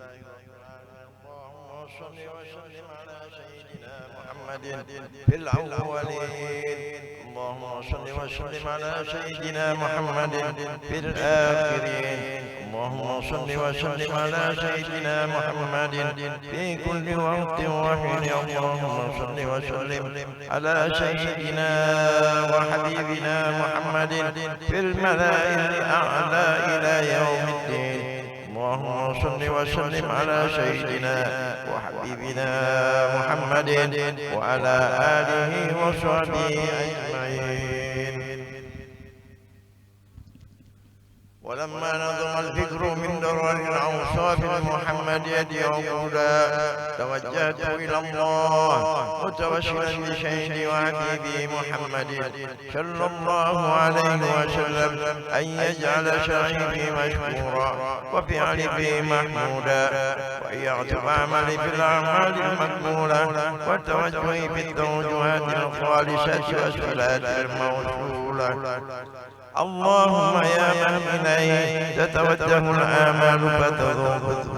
اللهم صل وسلم على سيدنا محمد في الأولين، اللهم صل وسلم على سيدنا محمد في الآخرين، اللهم صل وسلم على سيدنا محمد في كل وقت وحين، اللهم صل وسلم على سيدنا وحبيبنا محمد في الملأ الأعلى إلى يوم الدين، اللهم صل وسلم على سيدنا وحبيبنا محمد وعلى آله وصحبه أجمعين. ولما نظم الفكر من درر الأوصاف المحمدية عقودا، توجهت إلى الله متوسلا بسيدي وحبيبي محمد صلى الله عليه وسلم أن يجعل سعيي مشكورا وفعلي محمودا، وأن يعتب عملي بالأعمال المقبولة وتوجهي بالتوجهات الخالصة والصلاة الموصولة. اللهم يا من إليه تتوجه الآمال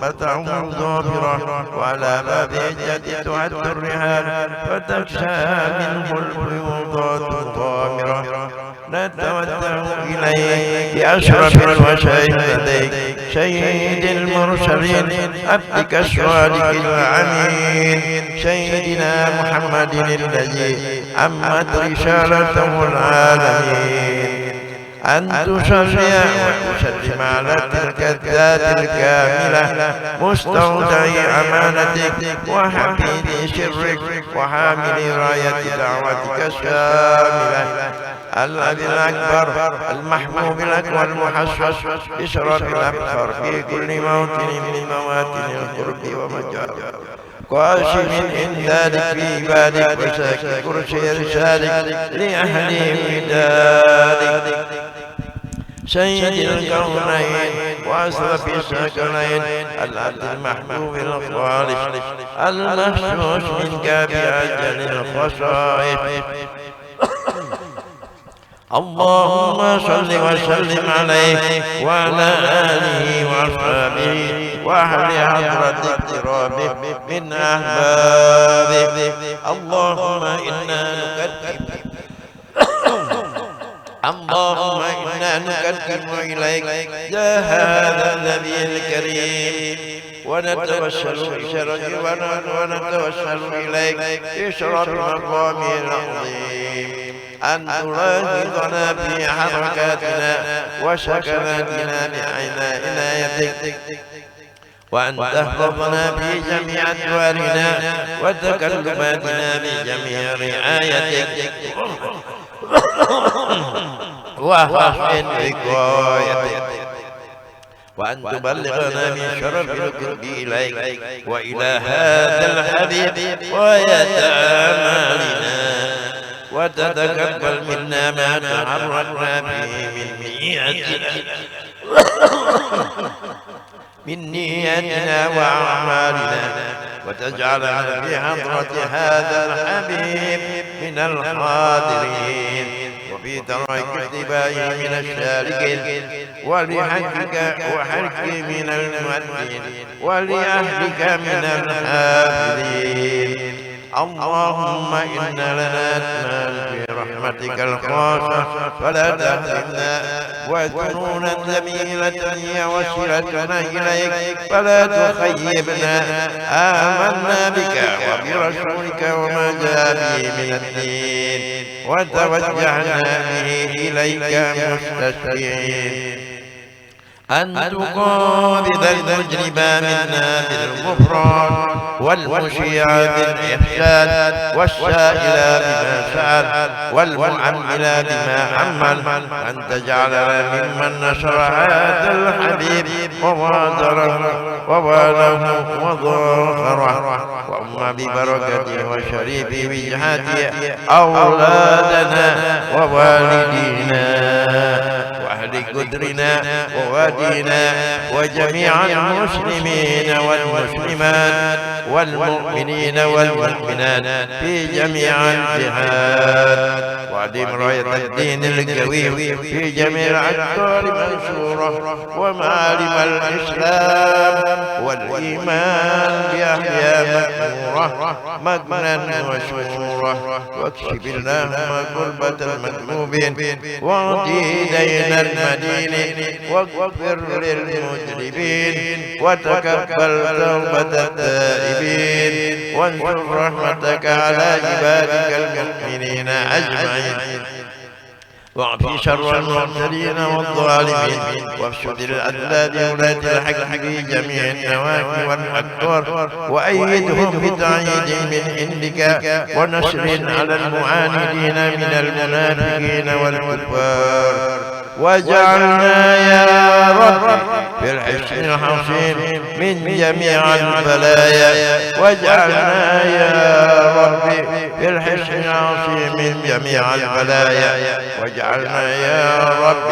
فتعود ظافرة، وعلى باب الجد تعد الرحال فتخشى منه الفيوضات الضامرة، نتوجه إليه بأشرف الوسائل لديك سيد المرسلين عبدك الصادق الأمين سيدنا محمد الذي عمت رسالته العالمين، أن تصلي وتسلم على تلك الذات الكاملة مستودع أمانتك وحفيد سرك وحامل راية دعوتك الشاملة، الأب الأكبر المحبوب لك والمحسس بشرف الأبصر في كل موطن من مواطن القرب ومجال قاسم إمدادك في عبادك وساكن كرسي رسالك لأهل ودادك سيد الكونين وأسرف السكنين، العبد المحبوب الخالص المخصوص منك بأجل الخصائص. اللهم صل وسلم عليه وعلى آله وأصحابه وأهل حضرة اقترابه من أحبابه. اللهم إنا نقدم إليك يا هذا النبي الكريم، ونتوسل إليك بشرف مقامه العظيم أن تلاحظنا في حركاتنا وسكناتنا بعنايتك، وأن تحفظنا في جميع أدوارنا وتكلماتنا بجميع رعايتك وحسن وقايتك، وأن تبلغنا من شرف القرب إليك وإلى هذا الحبيب غاية آمالنا، وتتقبل منا ما تحركنا به من نياتنا وأعمالنا، وتجعلنا في حضرة هذا الحبيب من الحاضرين، وفي ترك اتباعه من السالكين، ولحجك وحج من المؤمنين، ولأهلك من الحافظين. اللهم إنا لنا أتمال في رحمتك الخاصة فلا تحرمنا، وذنونا جميلة هي وسيلتنا إليك فلا تخيبنا. آمنا بك وبرسولك وما جاء به من الدين، وتوجهنا به إليك مستسلمين أن تقابض المجرم منا بالغفران، والمشيع بالإحسان، والسائل بما سأل، والمعمل بما عمل، أن تجعلنا ممن نشر هذا الحبيب وواله وظاهره، وأم ببركته وشريف وجهته أولادنا ووالدينا وأهل قدرنا ووادينا وجميع المسلمين والمسلمات والمؤمنين والمؤمنات في جميع الجهات، وأدم راية الدين القوي في جميع الأقطار منشورة، ومعالم الإسلام والإيمان بأحياء مأمورة مجنا وشورة، واكشف اللهم كربة المكروبين واقضي دين المدينين، واغفر للمذنبين وتقبل توبة التائبين، وانشر رحمتك على عبادك المؤمنين أجمعين، واعف شر المعتدين والظالمين، وافسد الأذلال ولاة الحق في جميع النواحي والأقطار، وأيدهم بتأييد من عندك ونصر على المعاندين من المنافقين والكفار، واجعلنا يا رب في الحصن الحصين من جميع البلايا، واجعلنا يا رب في الحصن الحصين من جميع البلايا، واجعلنا يا رب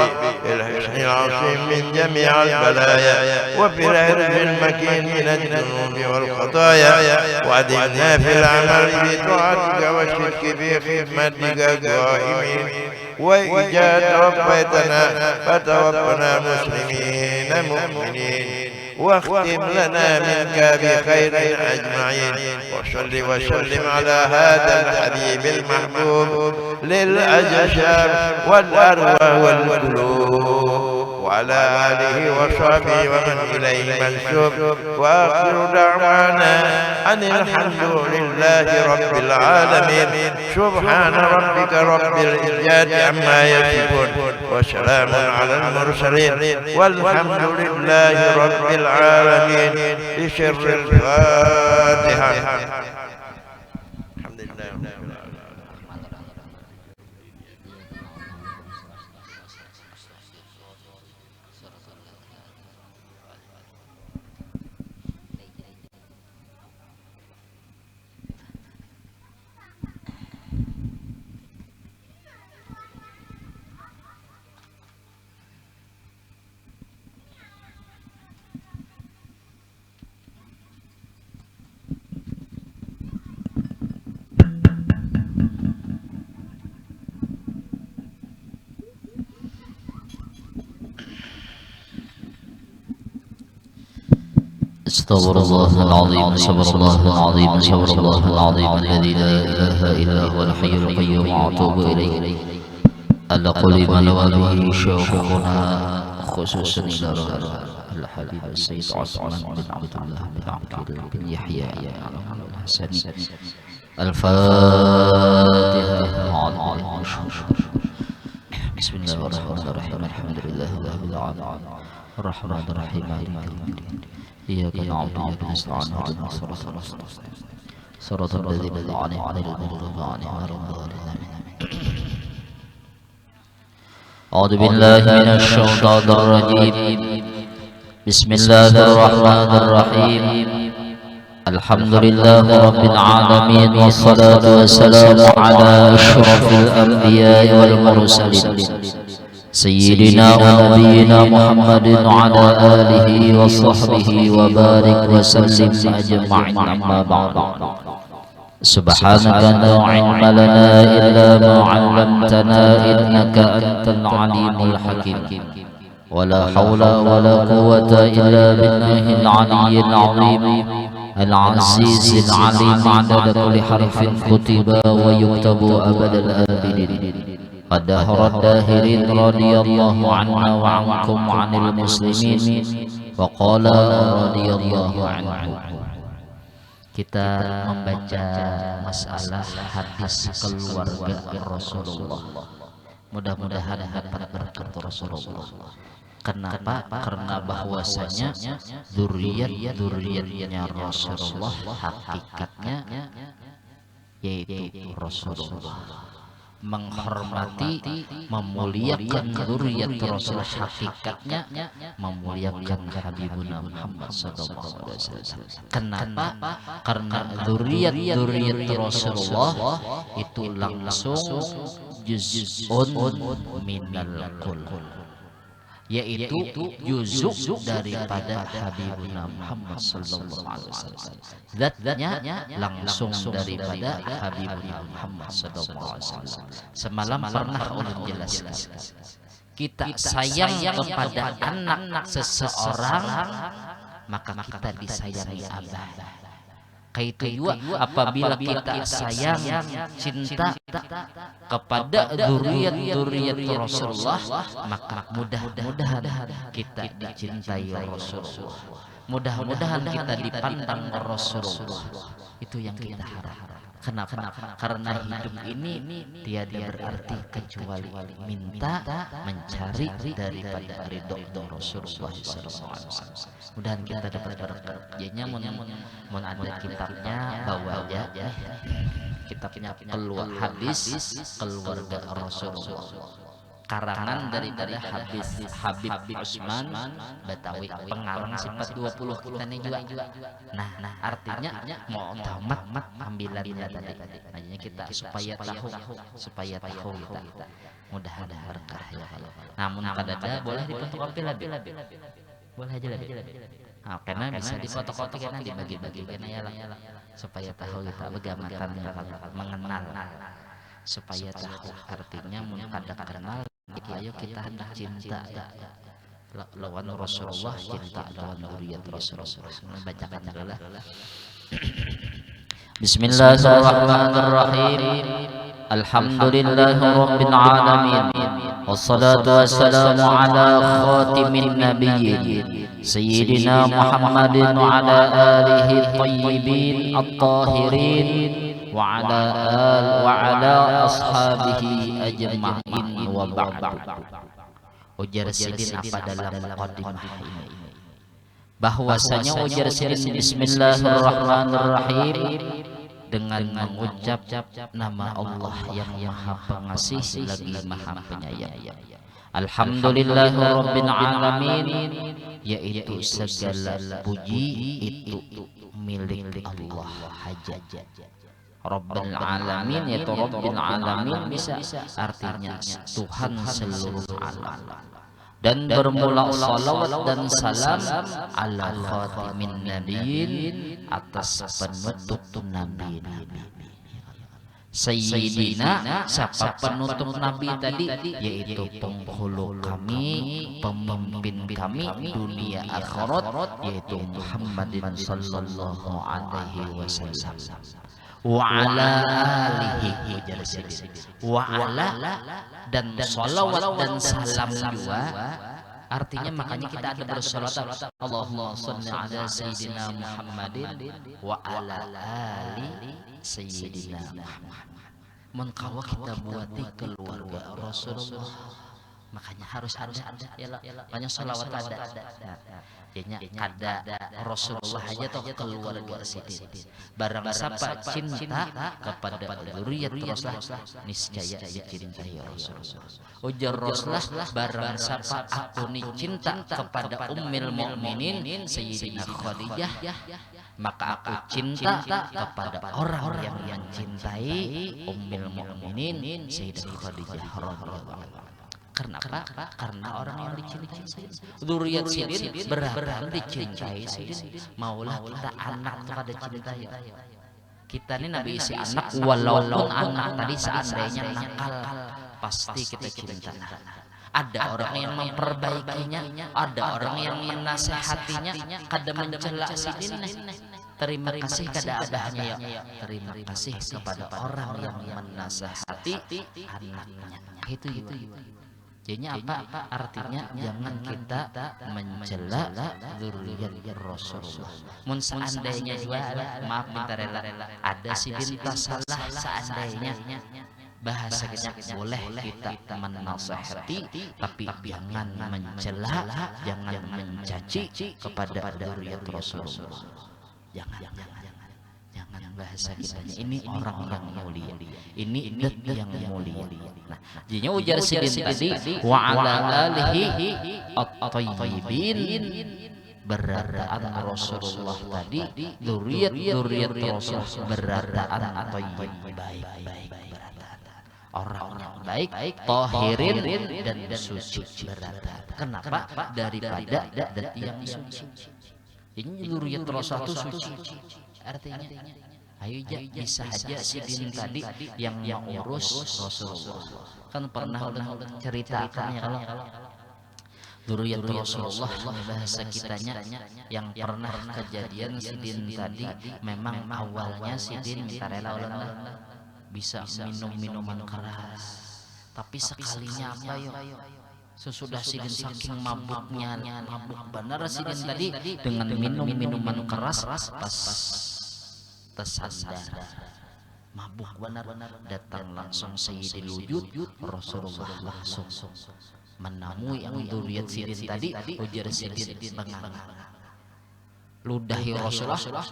في الحصن الحصين من جميع البلايا، وفي العرض المكين من الذنوب والخطايا، وأدمنا في العمل بطاعتك والشرك في خدمتك قائمين، وإذا توفيتنا فتوفنا مسلمين مؤمنين، واختم لنا منك بخير أجمعين، وصل وسلم على هذا الحبيب المحبوب للأجسام والأرواح والقلوب، وعلى آله وصحبه ومن إليه منسوب، وآخر دعوانا أن الحمد لله رب العالمين. سبحان ربك رب العزة عما يصفون، وسلام على المرسلين، والحمد لله رب العالمين. بسر الفاتحة. الحمد لله. استغفر الله العظيم، استغفر الله العظيم، استغفر الله العظيم الذي لا إله إلا هو الحي القيوم، وأتوب إليه. على قول ما نوى شيخنا خصوصا إلى الحبيب السيد عثمان بن عبد الله بن عقيل بن يحيى الحسني. الفاتحة. بسم الله الرحمن الرحيم. الحمد لله رب العالمين الرحمن الرحيم مالك يوم الدين. إياك نعبد وإياك نستعين اهدنا الصراط المستقيم صراط الذين أنعمت عليهم غير المغضوب عليهم ولا الضالين. أعوذ بالله من الشيطان الرجيم. بسم الله الرحمن الرحيم. الحمد لله رب العالمين، والصلاة والسلام على أشرف الأنبياء والمرسلين سيدنا ونبينا محمد وعلى آله وصحبه وبارك وسلم أجمعين. أما بعد، سبحانك لا علم لنا إلا ما علمتنا إنك أنت العليم الحكيم، ولا حول ولا قوة إلا بالله العلي العظيم العزيز العليم. عدد كل حرف كتب ويكتب أبد الآبدين. قدهر الداهرين رضي الله عنا وعنكم وعن المسلمين، وقال رضي الله عنه. Kita membaca masalah hadis keluarga Rasulullah. Mudah-mudahan dapat berkat Rasulullah. Kenapa? Karena bahwasanya zuriat-zuriatnya Rasulullah hakikatnya yaitu Rasulullah. Menghormati, memuliakan zuriat Rasul, hakikatnya memuliakan Habibuna Muhammad sallallahu alaihi wasallam. Kenapa? Karena zuriat Rasulullah itu langsung juz'un minal kul, yaitu juzuk daripada Habibuna Muhammad sallallahu alaihi wasallam. Zatnya langsung daripada Habibuna Muhammad sallallahu alaihi wasallam. Semalam pernah ulun jelaskan, kita sayang kepada anak seseorang maka kita disayangi abah. Kaitu juga apabila kita sayang cinta kepada zuriat Rasulullah, maka mudah-mudahan kita dicintai Rasulullah, mudah-mudahan kita dipandang Rasulullah. Itu yang kita harap. Kenapa? Karena hidup ini tiada berarti kecuali minta mencari daripada ridho Rasulullah SAW. Mudahan kita dapat berkat. Jadinya mun ada kitabnya bawa aja ya. Kitabnya keluar hadis keluarga Rasulullah. Karangan daripada Habib Usman Batawi, pengarang sifat 20 kita nih juga. Nah artinya mau tamat ambilannya tadi. Makanya kita supaya tahu kita. Mudah-mudahan berkah ya. Namun kadada boleh difotokopi lebih. Boleh aja lebih. Nah, karena bisa difotokopi karena dibagi-bagi karena ya supaya tahu kita bagaimana mengenal. Supaya tahu artinya mun kada kenal ayo kita hendak cinta lawan Rasulullah, cinta lawan zuriat Rasulullah. Bacakan adalah Bismillahirrahmanirrahim. Alhamdulillahirabbil alamin. Wassalatu wassalamu ala khatimin nabiyyin sayyidina Muhammadin wa ala alihi thayyibin at-tahirin wa ala ashabihi ajma'in wa ba'du. Ujar sidin apa dalam muqaddimah ini bahwasanya ujar sidin bismillahirrahmanirrahim dengan mengucap nama Allah yang Maha Pengasih lagi Maha Penyayang. Alhamdulillahirabbil alamin, yaitu segala puji itu milik Allah saja. Rabbul alamin, yaitu Rabbil alamin bisa artinya Tuhan seluruh alam. Dan bermula salawat dan salam ala khatimin nabiyyin, atas penutup nabi. Sayyidina, siapa penutup nabi tadi? Yaitu penghulu kami, pemimpin kami dunia akhirat, yaitu Muhammadin sallallahu alaihi wasallam. Wa ala alihi wa ala, dan salawat dan salam juga artinya makanya kita ada bersolawat Allahumma shalli ala sayyidina Muhammadin wa ala ali sayyidina Muhammad. Mengkawa kita buati keluarga Rasulullah, makanya harus ada banyak salawat ada. Jadinya ada Rasulullah aja toh keluarga sidin. Barang siapa cinta kepada zuriat Rasulullah, niscaya dicintai Rasulullah. Ujar Rasulullah, barang siapa aku ni cinta kepada ummul mukminin Sayyidina Khadijah, maka aku cinta kepada orang yang mencintai ummul mukminin Sayyidah Khadijah radhiyallahu anha. Karena apa? Karena orang yang dicintai zuriat sidin berharap dicintai sidin. Maulah kita anak pada cintai. Kita ini nabi isi anak, walaupun anak tadi seandainya nakal, pasti kita cinta. Ada orang yang memperbaikinya, ada orang yang menasehatinya, kada mencela sidin. Terima kasih kepada abahnya ya. Terima kasih kepada orang yang menasehati anaknya. Itu. Jadinya apa? Artinya jangan kita mencela zuriat Rasulullah. Mun seandainya juga maaf minta rela ada sidin salah seandainya bahasa kita boleh kita menasihati, tapi jangan mencela, jangan mencaci kepada zuriat Rasulullah. Jangan bahasa kitanya ini orang yang mulia, ini dat yang mulia. Nah, jadinya ujar sidin tadi wa ala alihi at-tayyibin, berataan Rasulullah tadi zuriat Rasulullah berataan at-tayyib baik. orang yang baik, tahirin dan suci berada. Kenapa? Daripada dan yang suci. Ini dzurriyyat Rasul itu suci. Artinya ayo bisa aja sidin tadi yang mengurus Rasulullah. Kan pernah ceritakan ya kalau dzurriyyat Rasulullah bahasa kitanya yang pernah kejadian sidin tadi memang awalnya sidin minta rela bisa minum minuman keras, tapi sekalinya apa yo sesudah sidin saking mabuknya, mabuk benar sidin tadi dengan minum minuman keras pas tersandar mabuk benar datang langsung Sayyidil Wujud Rasulullah langsung menemui yang dzurriyyat sidin tadi ujar sidin bengang ludahi Rasulullah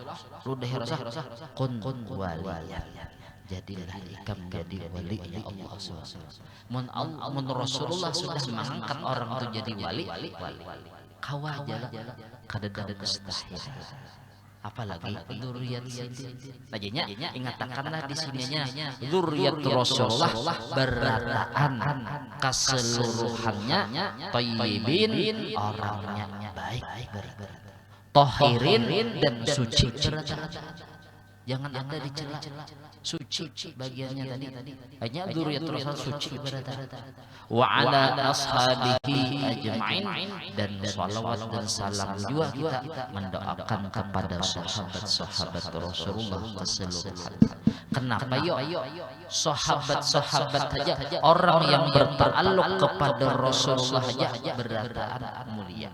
kun waliyan jadilah ikam jadi wali ya Allah SWT. Mun Rasulullah sudah mengangkat orang itu jadi wali kawajalah kadang mustahil apalagi dzurriyyat sidin. Tadinya ingatkanlah di sininya dzurriyyat Rasulullah berataan keseluruhannya thayyibin orangnya baik tahirin dan suci. Jangan ada dicela suci bagiannya tadi. Hanya dzurriyyat Rasul suci berada. Wa ala ashabihi ajma'in dan salawat dan salam juga kita mendoakan kepada sahabat-sahabat Rasulullah keseluruhan. Kenapa yuk sahabat-sahabat saja orang yang bertaalluk kepada Rasulullah saja berataan mulia.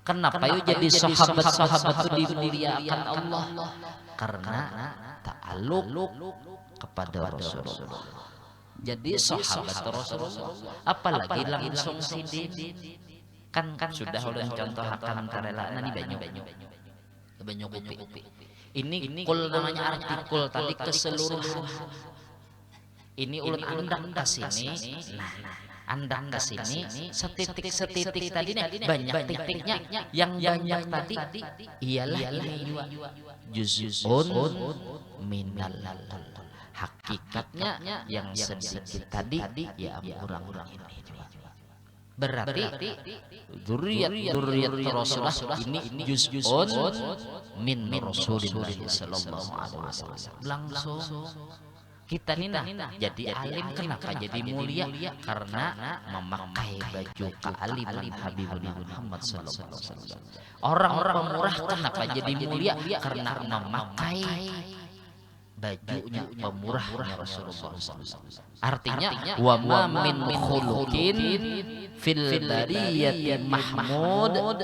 Kenapa yuk jadi sahabat-sahabat itu dimuliakan Allah? Karena ta'alluq kepada Rasulullah. Jadi sahabat Rasulullah, apalagi langsung sidin kan sudah udah contoh akan karelana di banyu kopi. Ini kul namanya artikul tadi keseluruhan. Ini ulun andang ke sini. Nah, andang ke sini setitik tadi nih banyak titiknya yang banyak tadi ialah ini juz'un minal hakikatnya yang sedikit tadi ya kurang ini berarti dzurriyyat Rasulullah ini juz'un min Rasulillah sallallahu alaihi wasallam. Langsung kita nih jadi alim. Kenapa jadi mulia? Karena memakai baju kealiman Habibuna Muhammad sallallahu alaihi wasallam. Orang-orang murah kenapa jadi mulia? Karena memakai bajunya pemurahnya Rasulullah SAW. Artinya wa ma min khuluqin fil bariyati mahmud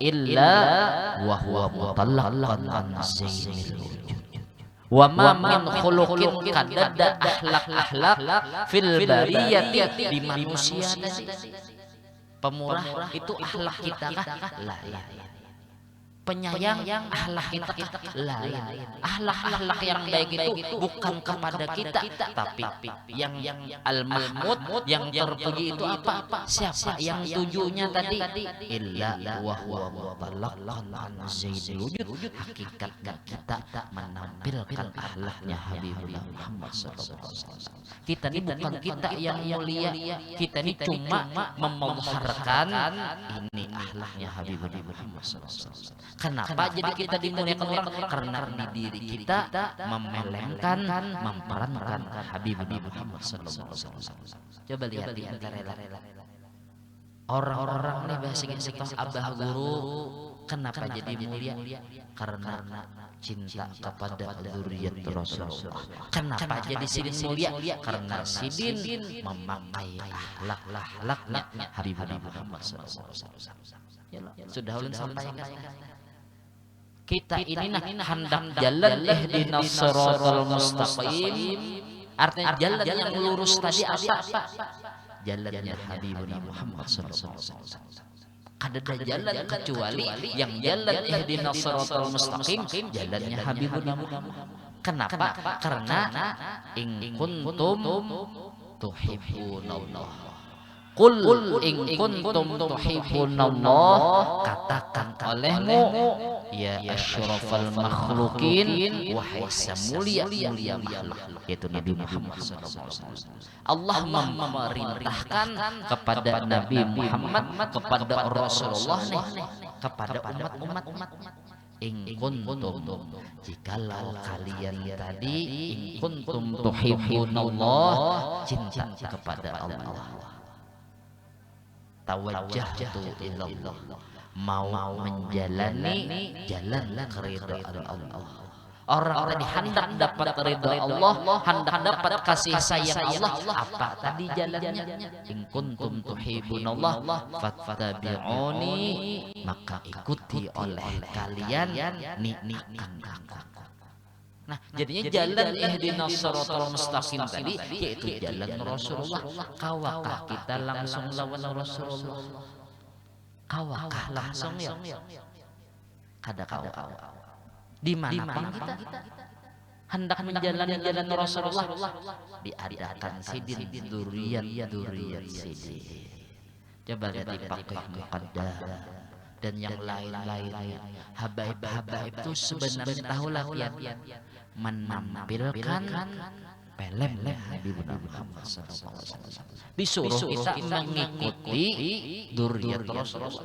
illa wa huwa mutallaqan an zainil wujud. Wa ma min khuluqin kadada akhlak fil bariyati di manusia pemurah itu akhlak kita kah? Lain. Penyayang akhlak kita lain. Akhlak yang baik itu bukan kepada kita, tapi yang al-mahmud yang terpuji itu apa? Siapa yang tujuannya tadi? Illa wa huwa mutallaqan an zainil wujud. Hakikatnya kita menampilkan akhlaknya Habibullah Muhammad sallallahu alaihi wasallam. Kita ini bukan kita yang mulia, kita ini cuma memoharkan ini akhlaknya Habibullah Muhammad sallallahu alaihi wasallam. Kenapa jadi kita dimuliakan orang? Karena di diri kita memelengkan, memperankan Habibullah Muhammad sallallahu alaihi wasallam. Coba lihat di antara orang-orang nih bahasa kita abah guru, kenapa jadi mulia? Karena cinta kepada dzurriyyat Rasulullah. Kenapa jadi sidin mulia? Karena sidin memakai akhlak-akhlaknya Habibullah Muhammad sallallahu alaihi wasallam. Sudah ulun sampaikan. Kita ini hendak jalan ihdinas siratal mustaqim. Artinya jalan yang lurus tadi apa? Jalannya Habibullah Muhammad sallallahu alaihi wasallam. Ada jalan kecuali yang jalan ihdinas siratal mustaqim, jalannya Habibullah Muhammad. Kenapa? Karena in kuntum tuhibbunallah Qul in kuntum tuhibbunallah, katakan olehmu ya asyrafal makhlukin, wahai semulia-mulia makhluk, yaitu Nabi Muhammad SAW. Allah memerintahkan kepada Nabi Muhammad, kepada Rasulullah nih, kepada umat-umat, in kuntum, jikalau kalian tadi in kuntum tuhibbunallah, cinta kepada Allah, tawajjahtu ilallah, mau menjalani jalan keridhaan Allah. Orang tadi hendak dapat ridha Allah, hendak dapat kasih sayang Allah, apa tadi jalannya? In kuntum tuhibbunallah fattabi'uni, maka ikuti oleh kalian akan aku. Nah, jadinya jalan ihdinas shiratal mustaqim tadi yaitu jalan Rasulullah. Kawakah kita langsung lawan Rasulullah? Kawakah langsung ya? Kada kawak. Di mana pun kita hendak menjalani jalan Rasulullah, diadakan sidin dzurriyyat sidin. Coba lihat di Faqih Muqaddam dan yang lain-lainnya. Habaib itu sebenarnya tahulah yang menampilkan film Habib Muhammad SAW. Disuruh kita mengikuti dzurriyyat Rasulullah.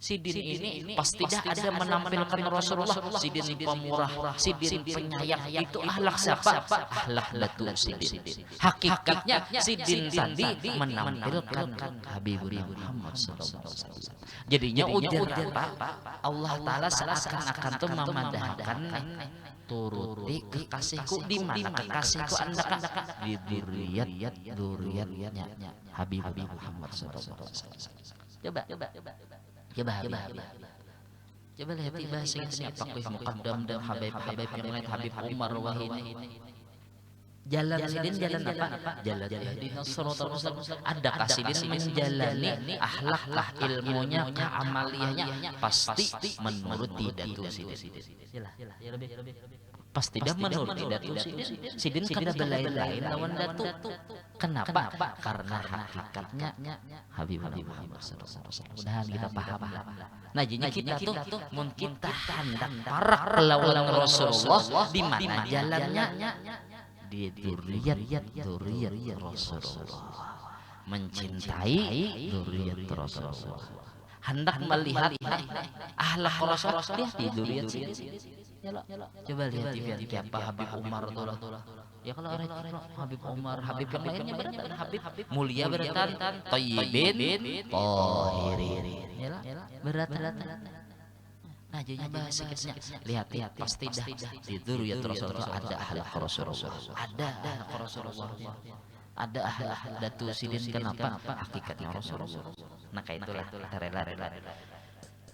Sidin ini pasti ada menampilkan Rasulullah. Sidin pemurah, sidin penyayang, itu akhlak siapa? Akhlak Datu Sidin. Hakikatnya sidin tadi menampilkan Habibuna Muhammad SAW. Jadinya ujar apa? Allah Ta'ala seakan-akan tuh memadahkan turuti kekasihku. Di mana kekasihku Anda kan? Di dzurriyyatnya Habibuna Muhammad SAW. Coba lihat bahasa Inggrisnya Faqih Muqaddam dan Habib yang lain, Habib Umar Wahid. Jalan sidin jalan apa? Jalan ihdinas shiratal mustaqim. Adakah sidin menjalani akhlak ilmunya, keamaliyahnya? Pasti menuruti Datu Sidin. Pasti dia menuruti Datu Sidin. Sidin kada berlain-lain lawan Datu. Kenapa? Karena hakikatnya Habibuna Muhammad SAW. Mudahan kita paham. Nah, jadi kita tuh mungkin hendak parak lawan Rasulullah, di mana jalannya? Di dzurriyyat Rasulullah. Mencintai dzurriyyat Rasulullah. Hendak melihat akhlak Rasulullah di dzurriyyat Sidin. Coba lihat di apa Habib Umar tuh. Ya kalau orang Habib Umar, Habib yang lainnya beratan, Habib mulia beratan, thayyibin, tahirin. Beratan. Nah, jadi bahasa kita lihat pasti dah di dzurriyyat Rasulullah ada akhlak Rasulullah. Ada akhlak Rasulullah. Ada akhlak Datu Sidin. Kenapa? Hakikatnya Rasulullah. Nah, kayak itulah kita rela.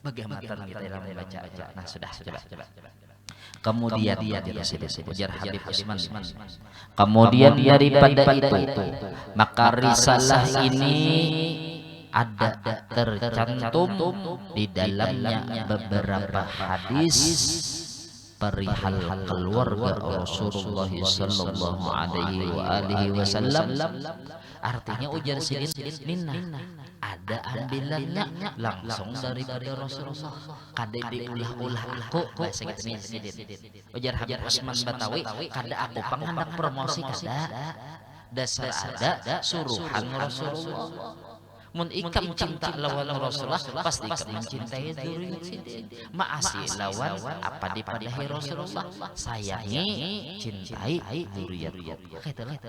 Bagaimana kita dalam membaca. Nah, sudah. Kemudian ujar Habib Usman. Kemudian daripada itu, maka risalah ini ada tercantum di dalamnya beberapa hadis perihal keluarga Rasulullah sallallahu alaihi wasallam. Artinya ujar Sidin minna, ada ambilannya langsung daripada Rasulullah. Kada diulah-ulah aku bahasa kita Sidin. Ujar Habib Usman Batawi, kada aku panghendak promosi kada. Dasar ada suruhan Rasulullah. Mun ikam cinta lawan Rasulullah, pasti ikam mencintai dzurriyyat Sidin. Maasi lawan apa dipadahi Rasulullah, sayangi, cintai dzurriyyat. Kaitulah.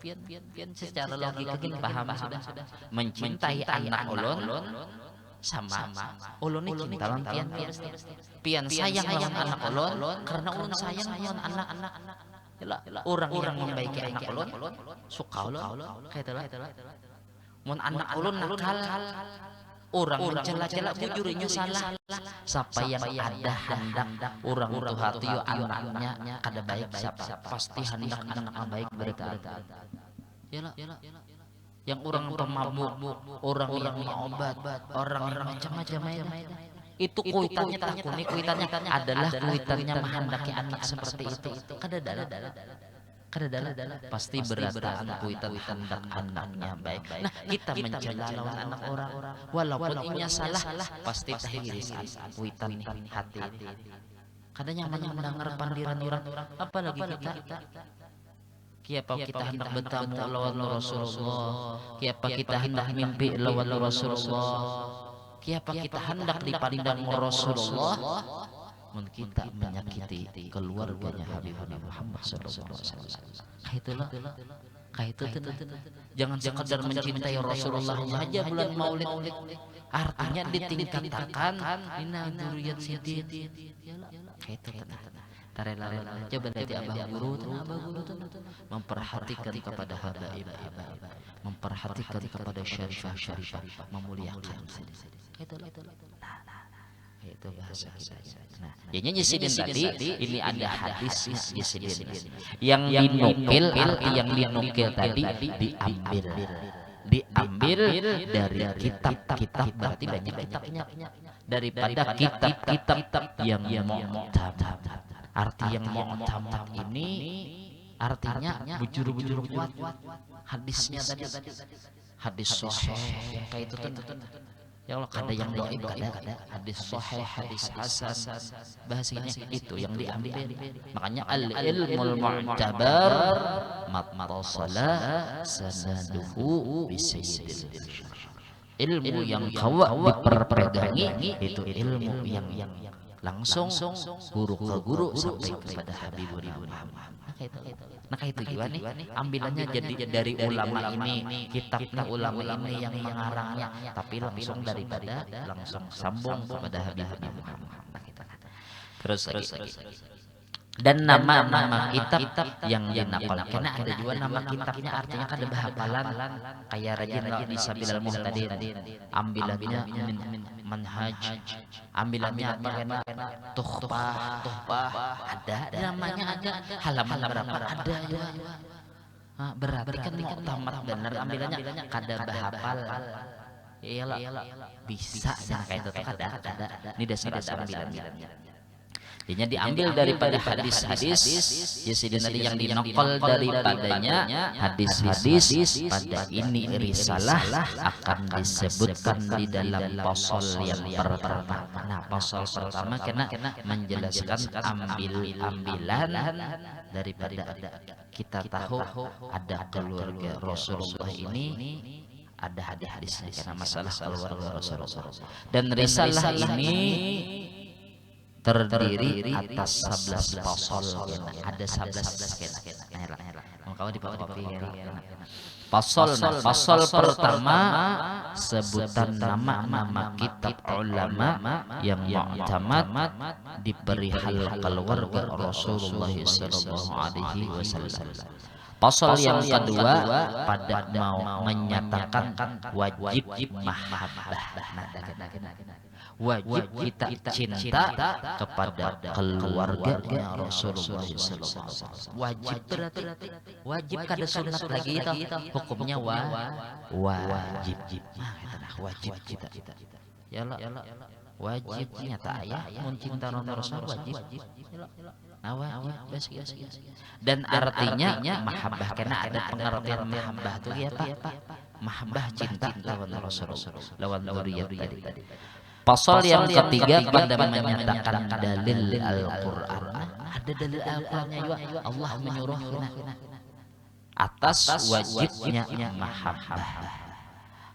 Pian secara logika kita paham sudah. Mencintai anak ulun sama ulun ini cinta lawan pian sayang lawan anak ulun karena ulun sayang lawan anak-anak. Orang yang membaiki anak ulun suka ulun. Kaitulah. Mun anak ulun nakal, orang mencela-cela bujurinya salah. Siapa yang ada hendak orang itu hati anaknya kada baik, siapa pasti hendak anak baik berkata. Yalah. Yang orang pemabuk, orang yang obat, orang yang macam-macam itu kuitannya kuitannya adalah kuitannya menghendaki anak seperti itu. Kada ada. Kadadalah pasti berataan kuitan hendak-hendaknya baik. Nah, kita mencela lawan anak orang walaupun inya salah pasti tahiris kuitan hati. Kadang yang mendengar pandiran orang apalagi kita. Kiapa kita hendak bertamu lawan Rasulullah, kiapa kita hendak mimpi lawan Rasulullah, kiapa kita hendak dipandang Rasulullah, mun kita menyakiti keluarganya Habib Muhammad sallallahu alaihi wasallam. Itu jangan sekedar mencintai Rasulullah saja bulan Maulid, artinya ditingkatkan inna dzurriyyat sidin. Itu tarela coba dari abah guru memperhatikan kepada habaib, memperhatikan kepada syarifah, memuliakan. Itu bahasa kita. Nah, jadinya Yesidin tadi ini ada hadisnya Yesidin yang dinukil, arti yang dinukil tadi diambil dari kitab-kitab, berarti banyak kitabnya, daripada kitab-kitab yang mu'tamad. Arti yang mu'tamad ini artinya bujur-bujur kuat hadisnya tadi, hadis sahih yang kayak itu tentu. Ya Allah, ada yang doib, ada hadis sahih, hadis hasan, bahasanya itu yang diambil. Makanya al-ilmul mu'tabar mattasala sanaduhu bisayyidil ilmu yang kawak diperpegangi itu ilmu yang langsung guru ke guru sampai kepada Habibur Muhammad. Nah itu juga nih ambilannya jadi dari ulama ini, kitabnya ulama ini yang mengarangnya, tapi langsung daripada langsung sambung kepada Habibur Muhammad. Terus lagi. Dan nama-nama kitab yang dinapal, karena ada juga nama kitabnya artinya kan ada hafalan kayak rajin di Sabilal Muhtadin, ambilannya manhaj, ambilannya apa karena tuhfah ada namanya, ada halaman berapa ada juga. Berarti kan mu'tamad bener ambilannya kada bahafal. Iyalah bisa kayak itu kada ini dasar ambilannya. Jadinya diambil daripada hadis-hadis Yesidin tadi yang dinokol daripadanya hadis-hadis pada ini risalah akan disebutkan di dalam pasal yang pertama. Nah, pasal pertama kena menjelaskan ambil-ambilan daripada kita tahu ada keluarga Rasulullah ini, ada hadis-hadisnya karena masalah keluarga Rasulullah. Dan risalah ini terdiri atas 11 pasal, ada 11 pasal pertama sebutan nama-nama kitab ulama yang mu'tamad di perihal keluarga Rasulullah sallallahu alaihi wasallam. Pasal yang kedua pada mau menyatakan wajib mahabbah. Wajib kita cinta kepada keluarganya Rasulullah SAW. Wajib berarti wajib kada sunat lagi itu hukumnya wajib. Wajib kita. Ya Allah, wajib nyata ya mencinta Rasul wajib. Nah, wajib. Dan artinya mahabbah, karena ada pengertian mahabbah itu ya Pak. Mahabbah cinta lawan Rasulullah, lawan dzurriyyat tadi. Pasal yang ketiga pada menyatakan dalil Al-Quran. Ada dalil Al-Qurannya juga. Allah menyuruh atas wajibnya mahabbah.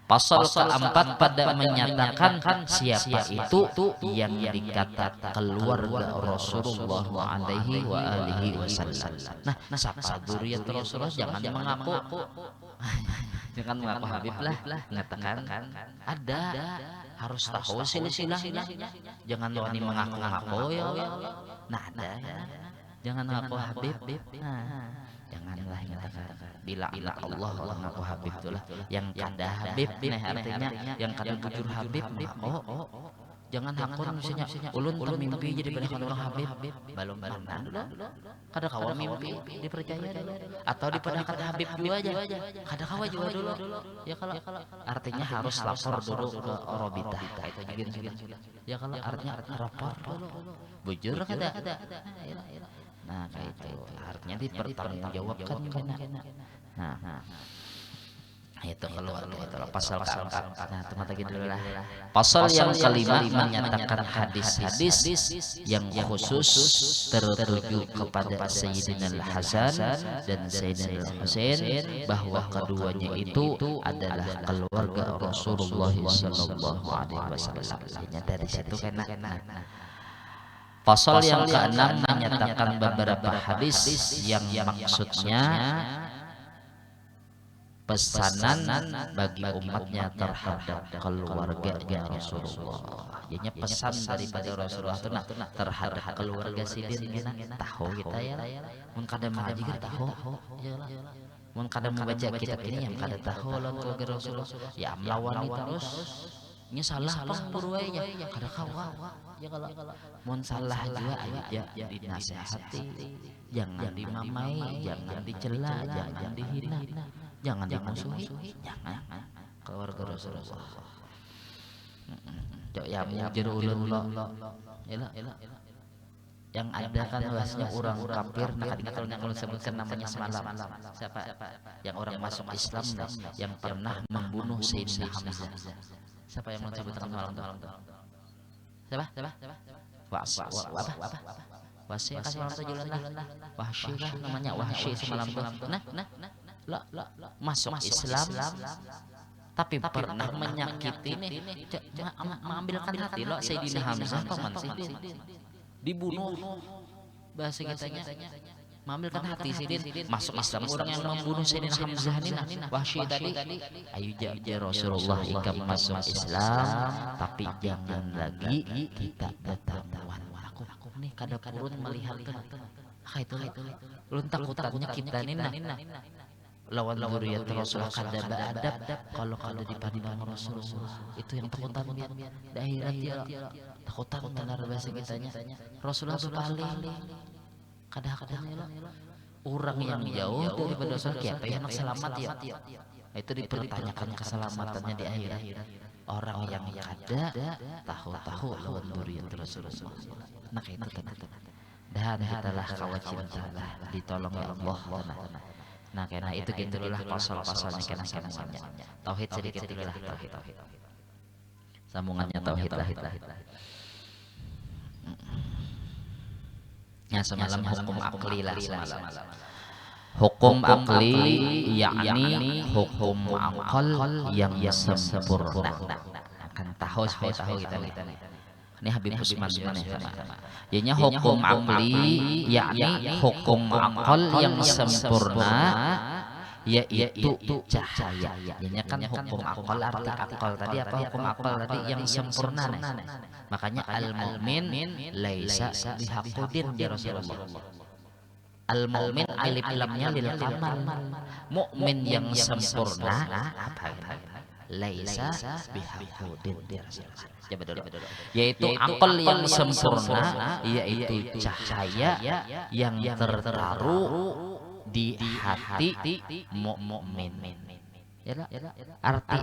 Pasal keempat pada menyatakan siapa itu yang dikata keluarga Rasulullah alaihi wa alihi wasallam. Nah, siapa dzurriyyat Rasulullah jangan mengaku. Jangan mengaku Habib lah, mengatakan ada, harus tahu silsilahnya. Jangan wani mengaku-ngaku ya. Nah, ada. Jangan mengaku Habib. Nah, janganlah mengatakan bila Allah mengaku Habib itulah yang kada Habib, nah artinya yang kada bujur Habib. Jangan hakun misalnya ulun mimpi jadi banyak orang Habib, belum dulu kada kawa mimpi dipercaya atau dipadahkan Habib juga aja, kada kawa juga dulu ya. Kalau artinya harus lapor dulu ke Orobitah itu juga ya. Kalau artinya lapor dulu bujur kada Nah kayak itu artinya dipertanggungjawabkan kena. Nah itu keluarga itu pasal keempat. Nah teman gitu lah. Pasal yang kelima menyatakan hadis-hadis yang khusus tertuju kepada Sayyidina Al-Hasan dan Sayyidina Al-Husain bahwa keduanya itu adalah keluarga Rasulullah sallallahu alaihi wasallam. Artinya dari situ kena. Pasal yang keenam menyatakan beberapa hadis yang maksudnya pesanan bagi umatnya terhadap keluarganya Rasulullah. Jadinya pesan daripada Rasulullah itu terhadap keluarga sidin tahu kita ya. Mun kada mengaji kita tahu. Mun kada membaca kitab ini yang kada tahu lawan keluarga Rasulullah. Ya melawan terus. Nya salah pas purwanya kada kawa. Ya kalau mun salah juga aja dinasihati. Jangan dimamai, jangan dicela, jangan dihina. Jangan dimusuhi, jangan keluarga Rasulullah. Ya mujur ulun lo, yang ada kan bahasnya orang kafir. Nah kalau sebutkan namanya semalam, siapa? Yang orang masuk Islam yang pernah membunuh Sayyidina Hamzah. Siapa yang menyebutkan semalam? Siapa? Wahsy kasih malam tujuan lah. Wahsy lah namanya Wahsy semalam tuh. Nah. Masuk Islam tapi pernah menyakiti nih mengambilkan hati lo Sayyidina Hamzah paman Sidin dibunuh bahasa kitanya mengambilkan hati Sidin masuk Islam orang yang membunuh Sayyidina Hamzah ini Wahsy tadi ayo ya Rasulullah ikam masuk Islam tapi jangan lagi kita bertamuan aku nih kada purun melihat itu ulun takutnya kita nih lawan zuriat Rasulullah kada beadab kalau kada dipandang Rasulullah itu yang takutan di akhirat ya takutan benar bahasa kitanya Rasulullah paling kada orang yang jauh daripada Rasul siapa yang selamat ya itu dipertanyakan keselamatannya di akhirat orang yang kada tahu lawan zuriat Rasulullah nah itu dan kitalah kawacintalah ditolong ya Allah nah karena itu gitulah pasal-pasalnya kena sambungannya tauhid sedikit dululah tauhid sambungannya tauhid lah ya semalam hukum akli lah semalam hukum akli yakni hukum akal yang sempurna akan tahu kita ini Habib Usman gimana ya jadinya hukum akli yakni hukum akal yang sempurna yaitu cahaya jadinya kan hukum akal arti akal tadi apa hukum akal tadi yang sempurna makanya al-mu'min laisa bihaqudin ya Rasulullah al-mu'min alif lamnya lil kamal mukmin yang sempurna apa laisa bihaqudin ya Rasulullah yaitu akal yang sempurna yaitu cahaya yang tertaruh di hati mukmin. Arti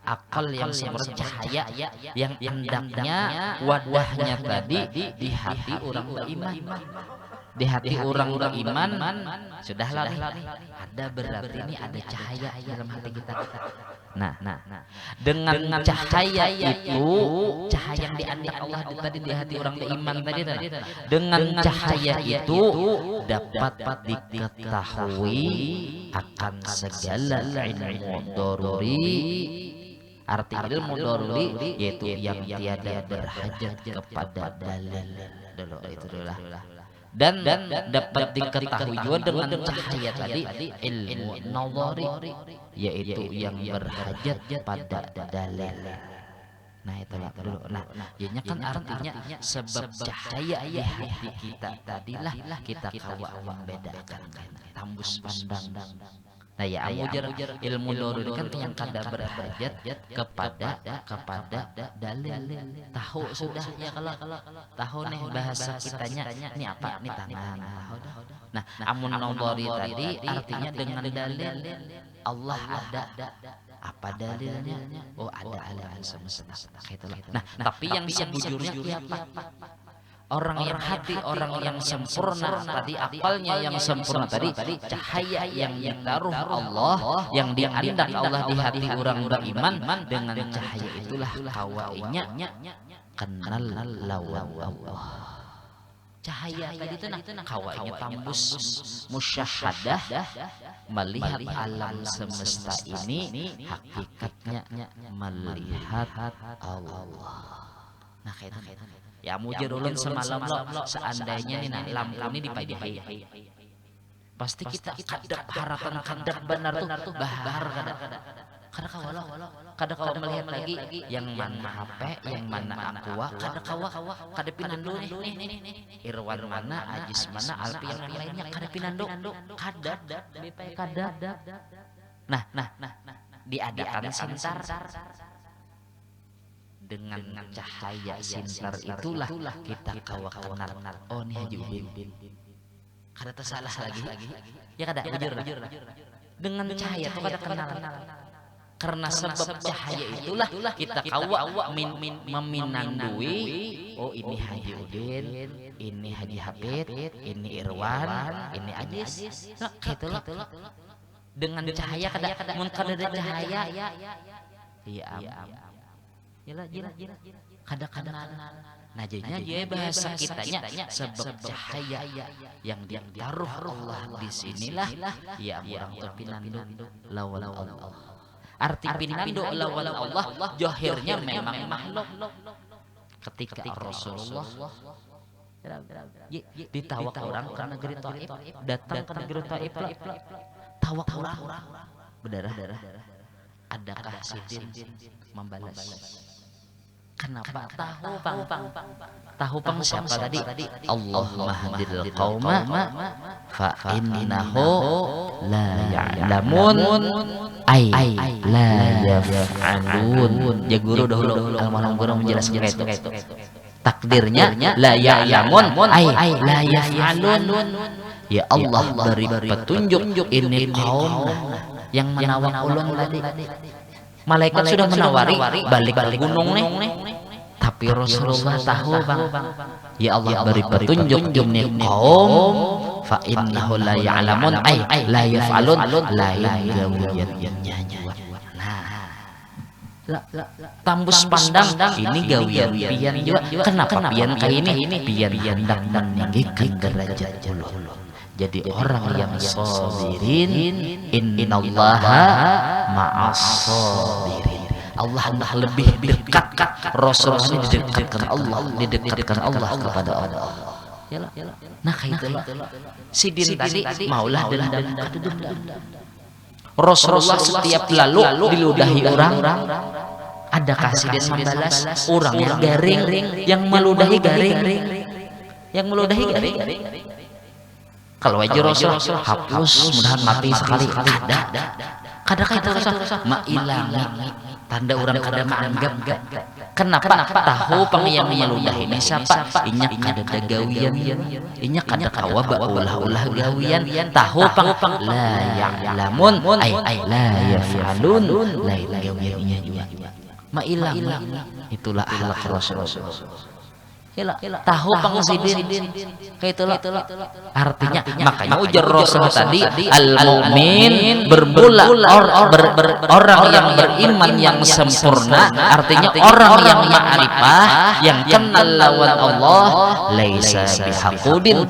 akal yang sempurna cahaya yang hendaknya wadahnya tadi di hati orang beriman. Di hati orang beriman sudahlah ada berarti ini ada cahaya dalam hati kita. Nah, dengan cahaya itu cahaya yang diandik Allah tadi di hati orang beriman tadi dengan cahaya itu dapat diketahui akan segala ilmu daruri. Arti ilmu daruri yaitu yang tiada berhajat kepada dalil dulu itu dulu dan dapat diketahui juga dengan cahaya tadi ilmu nadhari yaitu yang berhajat pada dalil. Nah itulah dulu. Nah jadinya kan artinya sebab cahaya di hati kita tadilah kita kawa membedakan tembus pandang. Nah ya amujar ilmu daruri kan yang kada berhajat kepada dalil. Tahu sudah ya kalau tahu nih bahasa kitanya ini apa nih tangan. Nah amun nadhari tadi artinya dengan dalil Allah ada apa dalilnya? Oh ada alam semesta. Nah tapi yang sebujurnya apa? orang yang hati, orang yang sempurna tadi, akalnya yang sempurna tadi, cahaya yang ditaruh Allah, yang diandak Allah di hati orang beriman, dengan cahaya itulah kawainya kenal lawan Allah. Cahaya tadi itu kawainya tambus musyahadah, melihat alam semesta ini, hakikatnya melihat Allah. Nah kayak ya mujur ulun semalam lo, seandainya nih nah lampu ini dipajai, pasti kita kadak harapan kadak benar tuh bahar kada kawa melihat lagi yang mana HP, yang mana Aqua, kada pinando nih Irwan mana, Ajis mana, Alpi yang lainnya kada pinando, kada bepay kada. Nah diadakan sintar. Dengan cahaya sintar itulah kita kawa kenal, oh ini Haji Ubin, kada tersalah lagi ya, kada jujur dengan cahaya itu kada kenal, karena sebab cahaya itulah kita kawa meminandui, oh ini Haji Udin, ini Haji Hafid, ini Irwan, ini Ajis, nah gitu loh. Dengan cahaya kada mun kada ada cahaya iya Jila kada kenal. Nah jadinya dia bahasa kitanya sebab cahaya yang ditaruh Allah di sinilah ya orang tuh pinando lawan Allah. Arti pinando lawan Allah johirnya memang makhluk. Ketika Rasulullah ditawak orang ke negeri Taif, datang ke negeri Taif, tawak orang berdarah. Adakah Sidin membalas? Kenapa? Tahu pang siapa tadi? Allah mahdil qauma fa innahu la ya'lamun ay la yaf'alun. Ya guru dahulu al-malam guru menjelaskan itu. Takdirnya la ya'lamun ay la yaf'alun. Ya Allah beri petunjuk ini kaum yang menawak ulun tadi. Malaikat sudah menawari balik ke gunung nih, tapi Rasulullah tahu bang, ya Allah beri petunjuk ini kaum fa innahu la ya'lamun ay la yaf'alun lain gawiannya. Nah tambus pandang ini gawian pian juga. Kenapa pian kayak ini? Pian hendak meninggikan derajat ulun. Jadi orang yang sabirin, innallaha ma'as sabirin. Allah lebih dekat, Rasulullah didekatkan Allah kepada Allah. Nah kayak itulah Sidin tadi maulah dendam. Rasulullah setiap lalu diludahi orang, adakah Sidin membalas? Orang yang garing, yang meludahi garing, kalau aja Rasul hapus mudahan mati sekali kada kayak Rasul mailangi tanda orang kada menganggap. Kenapa? Tahu pang yang meludah ini siapa? Inya kada ada gawian, inya kada kawa baulah-ulah gawian. Tahu pang la ya'lamun ay la yaf'alun lain gawiannya juga mailangi. Itulah akhlak Rasul. Tahu pang Sidin kayak itulah artinya. Makanya ujar Rasul tadi al-mu'min bermula orang yang beriman yang sempurna, artinya orang yang ma'rifah, yang kenal lawan Allah, laisa bihaqudin.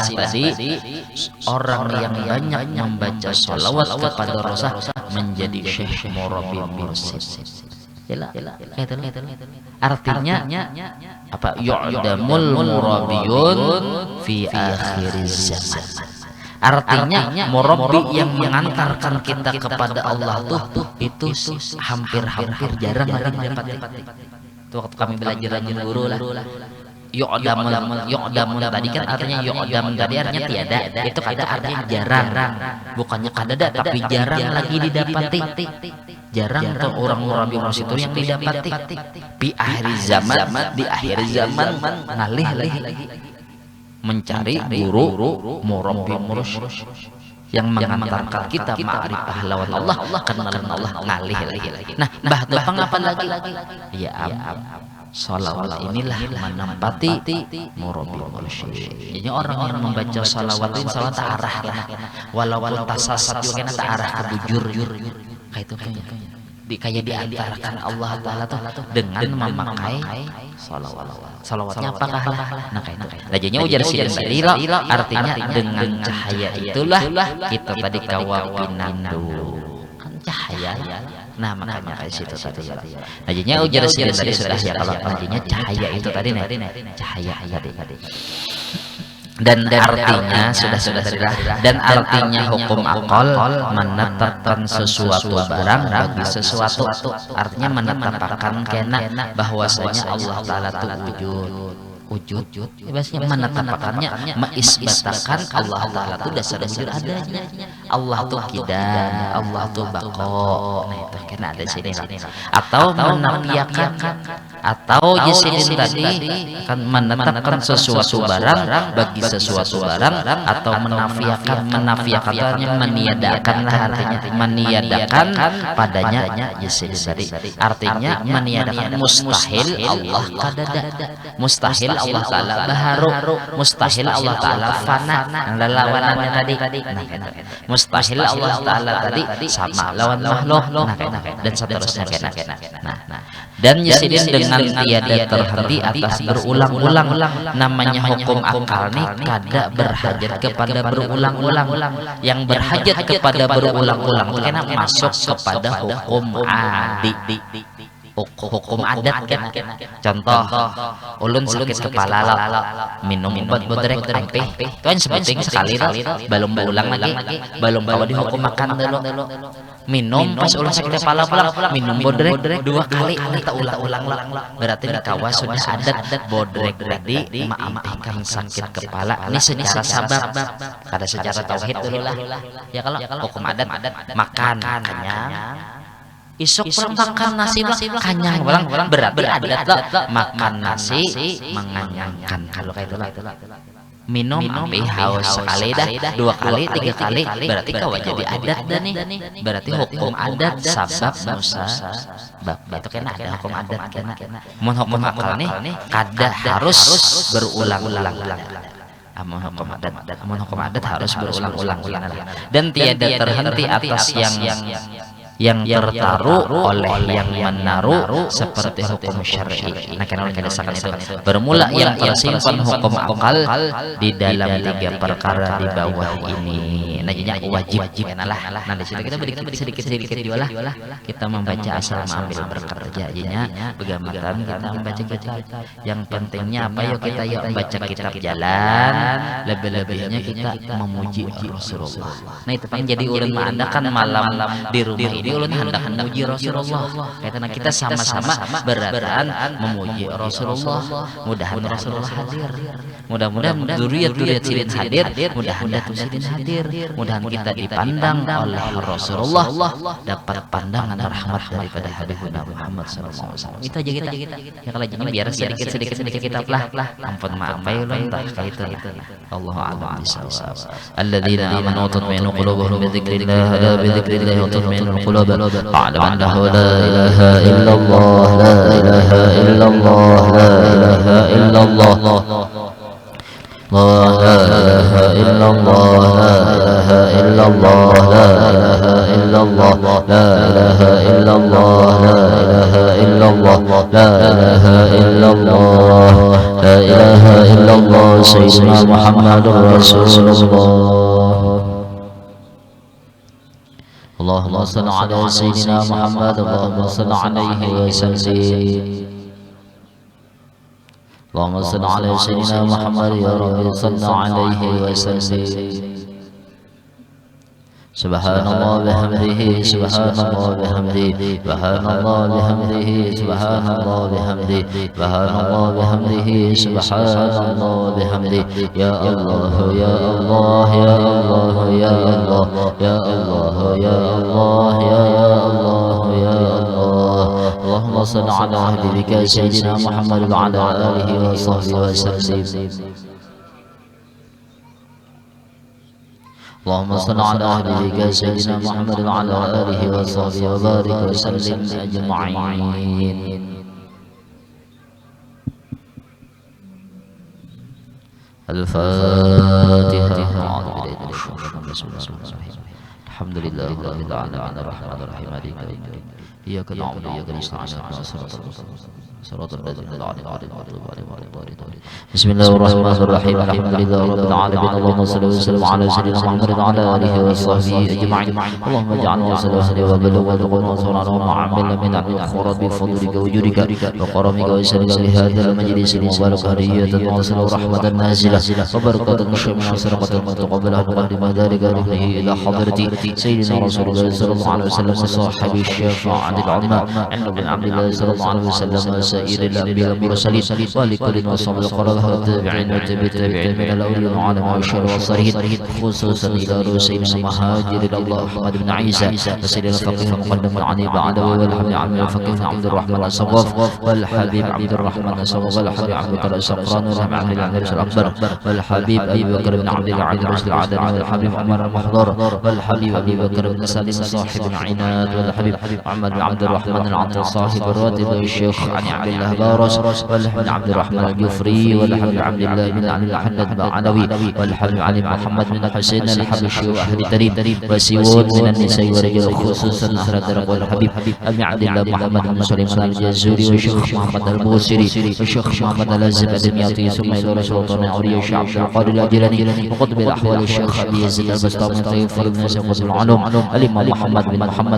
tadi, orang yang banyak membaca sholawat kepada Rasul menjadi syekh murabbi mursyid. Artinya apa? Yu'damul murabbiyun fi akhir zaman. Artinya murabbi yang mengantarkan kita kepada Allah tuh itu hampir jarang didapat. Tuh waktu kami belajar dengan guru lah. Yu'damun tadi kan artinya yu'dam tadi artinya tiada. Itu kata artinya jarang. Bukannya kadada tapi jarang lagi didapati. Jarang tuh orang murabbi mursyid itu yang didapati. Di akhir zaman ngalih lagi mencari guru murabbi mursyid yang mengantarkan kita ma'rifah lawan Allah, kenalan Allah, ngalih lagi. Nah, bah tepang apa lagi? Ya salawat inilah menempati murabbi mursyid. Jadi orang yang membaca salawat itu salawat arah walaupun tasasat juga kena arah ke bujur kayak itu kayak diantarakan Allah Ta'ala tuh dengan memakai salawat. Salawatnya apakah lah? Nah kayak itu. Rajanya ujar sidan tadi artinya dengan cahaya itulah kita tadi kawapinandu kan cahaya. Nah makanya kayak situ tadi. Rajanya ujar sidan tadi sudah ya kalau rajanya cahaya itu tadi cahaya tadi. Dan artinya sudah dan artinya hukum akal menetapkan sesuatu barang bagi sesuatu, artinya menetapkan kena bahwasanya Allah Ta'ala itu wujud bahasanya menetapkannya, mengisbatakan Allah Ta'ala itu dasar wujud adanya. Allah tuh kidan, Allah tuh bako. Nah itu kena ada sini atau menafikan atau jisim tadi kan menetapkan sesuatu barang bagi sesuatu barang atau menafiakannya meniadakan lah artinya meniadakan padanya jisim tadi artinya meniadakan mustahil Allah kadada mustahil Allah Ta'ala baharu mustahil Allah Ta'ala fana lawanannya tadi mustahil Allah Ta'ala tadi sama lawan makhluk dan seterusnya nah dan yasidin dengan tiada terhenti atas berulang-ulang namanya hukum akal nih kada berhajat kepada berulang-ulang yang berhajat kepada berulang-ulang karena masuk kepada hukum adi hukum adat kan contoh ulun sakit kepala minum obat bodrek ampe itu kan sepenting sekali belum berulang lagi belum bawa dihukum makan dulu minum pas ulah sakit kepala pulang minum bodrek 2 kali kita ulang-ulang berarti di kawas sudah adat bodrek tadi maamkan sakit kepala ini secara sabab kada secara tauhid dulu lah ya kalau hukum adat makan kenyang isuk makan nasi kanyang berarti adat makan nasi menganyangkan kalau kayak itulah minum ampe haus sekali dah 2 kali 3 kali berarti kawan jadi adat dah nih berarti hukum adat sabab musabab itu kena ada hukum adat kena mun hukum akal nih kada harus berulang-ulang amun hukum adat harus berulang-ulang dan tiada terhenti atas yang tertaruh oleh yang menaruh seperti hukum syar'i. Nah karena berdasarkan itu bermula yang tersimpan hukum akal di dalam 3 perkara di bawah ini. Nah jadi wajib lah. Nah di situ kita sedikit juga lah kita membaca asal mengambil berkat jadinya begamatan kita membaca kitab. Yang pentingnya apa yuk kita baca kitab jalan lebih-lebihnya kita memuji Rasulullah. Nah itu kan jadi ulun mengadakan malam di rumah ini ulun hendak memuji Rasulullah karena kita sama-sama beratan memuji Rasulullah mudah-mudahan Rasulullah hadir mudah-mudahan zuriat sidin hadir mudah-mudahan sidin hadir mudah-mudahan kita dipandang oleh Rasulullah dapat pandangan rahmat daripada Habibuna Muhammad SAW itu aja kita ya kalau jangan biar sedikit kita lah ampun maaf ya ulun tak kayak itu Allahu a'lam bishawab alladzina amanu tatma'innu qulubuhum bi dzikrillah ala bi dzikrillah tatma'innul qulub أعلم أنه لا إله إلا الله لا إله إلا الله لا إله إلا الله لا إله إلا الله لا إله إلا الله لا إله إلا الله لا إله إلا الله لا إله إلا الله لا إله إلا الله لا إله إلا الله سيدنا محمد رسول الله. اللهم صل على سيدنا محمد اللهم صل عليه وسلم. اللهم صل على سيدنا محمد يا رب صل عليه وسلم. سبحان الله بحمده سبحان الله بحمده سبحان الله بحمده سبحان الله بحمده سبحان الله بحمده سبحان الله بحمده. يا الله يا الله يا الله يا الله يا الله يا الله يا الله يا الله. اللهم صل على حبيبك سيدنا محمد وعلى آله وصحبه وسلم. اللهم صل على حبيبك سيدنا محمد وعلى آله وصحبه وبارك وسلم أجمعين. الفاتحة. الحمد لله رب العالمين الرحمن الرحيم مالك يوم الدين إياك نعبد وإياك نستعين صراط الذين أنعمت عليهم. بسم الله الرحمن الرحيم الحمد لله رب العالمين اللهم صل وسلم على سيدنا محمد وعلى آله وصحبه أجمعين. اللهم اجعلنا وسلامنا وبلغ وتقنا وصلنا وعملنا من عند الخراب بفضلك وجودك وكرمك وسلك بهذا المجلس المبارك هدية واصلة ورحمة نازلة وبركة شمع سرقة متقبلة وقدم ذلك رحمه إلى حضرة سيدنا رسول الله صلى الله عليه وسلم وصاحب الشفاعة العظمى عند بن عبد الله صلى الله عليه وسلم وسائر الأنبياء والمرسلين ولكل وصحبه القرآن والتابعين والتابعين من الأولين والعالم والشر والصالحين خصوصا إلى سيدنا مهاجر الله أحمد بن عيسى وسيدنا الفقيه المقدم العلي بعدوي والحبيب عبد الفقيه عبد الرحمن الصواف والحبيب عبد الرحمن الصواف والحبيب عبد بكر الصقران والحبيب عبد العزيز الأكبر والحبيب أبي بكر بن عبد العزيز العدني والحبيب عمر المحضر والحبيب أبي بكر بن سالم صاحب العناد والحبيب محمد بن عبد الرحمن العطا صاحب الراتب والشيخ علي عبد الله بارس والحبيب عبد الرحمن الجفري والحبيب عبد الله بن علي محمد بن علوي والحبيب علي محمد بن حسين الحبيب الشيخ أهل تريم وسيود من النساء والرجال خصوصا أهل الدرب والحبيب أبي عبد الله محمد بن سليمان الجزوري والشيخ محمد البوسري والشيخ محمد الأزب الدمياطي ثم إلى رسول الله أولي الشعب القادر الأجلاني وقطب الأحوال الشيخ أبي يزيد البسطامي طيب الناس وقطب العلوم الإمام محمد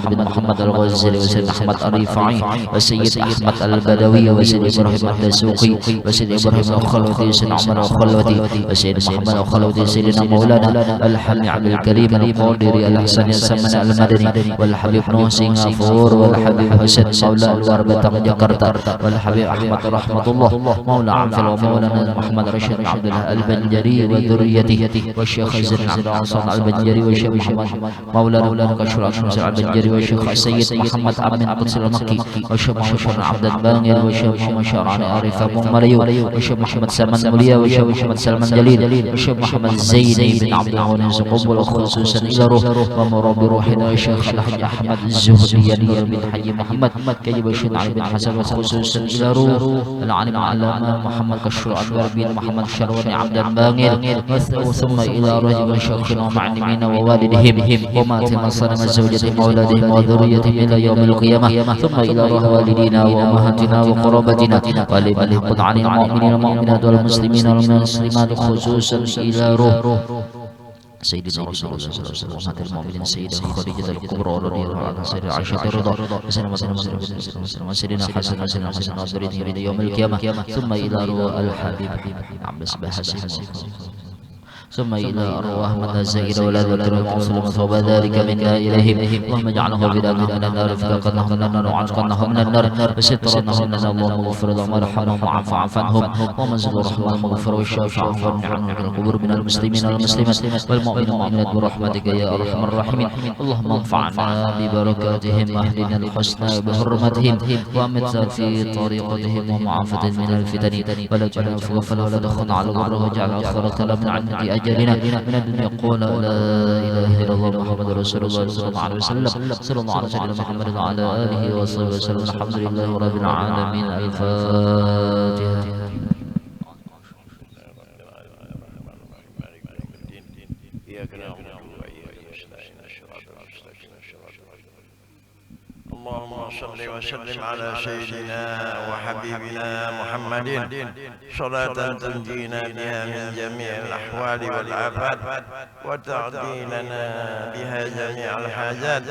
بن محمد الغزالي وسيد أحمد الرفاعي وسيد أحمد البدوي وسيد إبراهيم الدسوقي وسيد إبراهيم الخلوتي وسيد عمر الخلوتي وسيد محمد الخلوتي سيدنا مولانا الحبيب عبد الكريم القادري الحسن السمن المدني والحبيب نوح سنغافور والحبيب حسين مولى الوربة جاكرتا والحبيب أحمد رحمة الله مولى عمفل ومولانا محمد رشيد بن عبد الله البنجري وذريته والشيخ زين عبد العاصم البنجري والشيخ محمد مولانا كشور شمس البنجري والشيخ السيد محمد أمين قدس المكي والشيخ محمد عبد الباقر والشيخ محمد شعراني عارف أبو مريو والشيخ محمد سلمان موليا والشيخ محمد سلمان جليل والشيخ محمد زيني بن عبد الغني قبول خصوصا إلى روح ومربي روحنا والشيخ الحاج أحمد الزهري بن حي محمد كيب الشيخ علي بن حسن خصوصا إلى روح العالم علامة محمد كشور أنور بن محمد شرواني عبد الباقر ثم إلى رجل شيخنا ومعلمين ووالدهم ومات مصر زوجة أولادهم وذريتهم إلى يوم القيامة ثم إلى روح والدينا وأمهاتنا وقرابتنا ولمن يقض عن المؤمنين والمؤمنات والمسلمين والمسلمات خصوصا إلى روح سيدنا رسول الله صلى الله عليه وسلم المؤمنين سيدة خديجة الكبرى رضي الله عنها سيدة عائشة الرضا وسيدنا حسن وذريته إلى يوم القيامة ثم إلى روح الحبيب عباس بحسن ثم إلى أرواح من الزائر ولا ذكر المعصوم ثوب ذلك منا إليهم اللهم اجعله بلاد من النار فقدناهم من النار وعتقناهم من النار وسترناهم من اللهم اغفر لهم وارحمهم وعف عنهم ومنزل الرحمن المغفر والشافع والنعم في القبور من المسلمين والمسلمات والمؤمنين والمؤمنات برحمتك يا أرحم الراحمين اللهم انفعنا ببركاتهم واهدنا الحسنى بحرمتهم وامتنا في طريقتهم ومعافة من الفتن ولا تجعل في غفلة ولا دخلنا على الغر واجعل آخرة من عندك أجلنا من الدنيا يقول لا إله إلا الله محمد رسول الله صلى الله عليه وسلم صلى الله على سيدنا محمد وعلى آله وصحبه وسلم الحمد لله رب العالمين الفاتحة. اللهم صل وسلم على سيدنا وحبيبنا محمد صلاة تنجينا بها من جميع الأحوال والآفات وتقضي لنا بها جميع الحاجات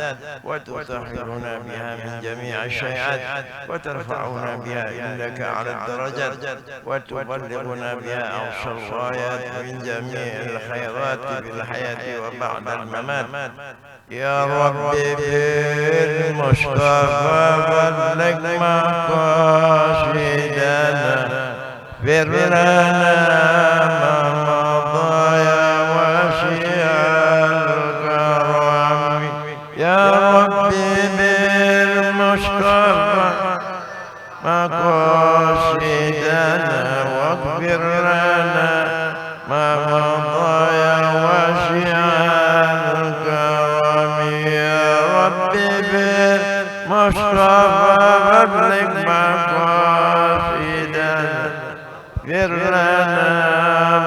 وتطهرنا بها من جميع الشيئات وترفعنا بها عندك على الدرجات وتبلغنا بها أقصى الغايات من جميع الخيرات في الحياة وبعد الممات يا رب بالمصطفى بلغ مقاصدنا اغفر لنا ما مضى يا واسع الكرم يا رب بالمصطفى مقاصدنا واغفر لنا ما مضى يا واسع الكرم يا رب بالمصطفى بلغ مقاصدنا اغفر لنا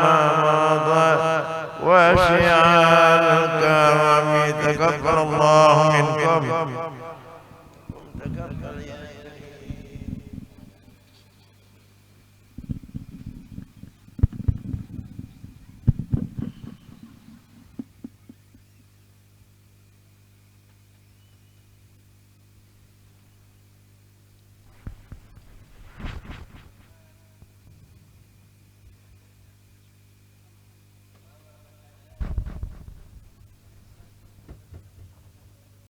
ما مضى واسع الكرم تقبل الله منكم.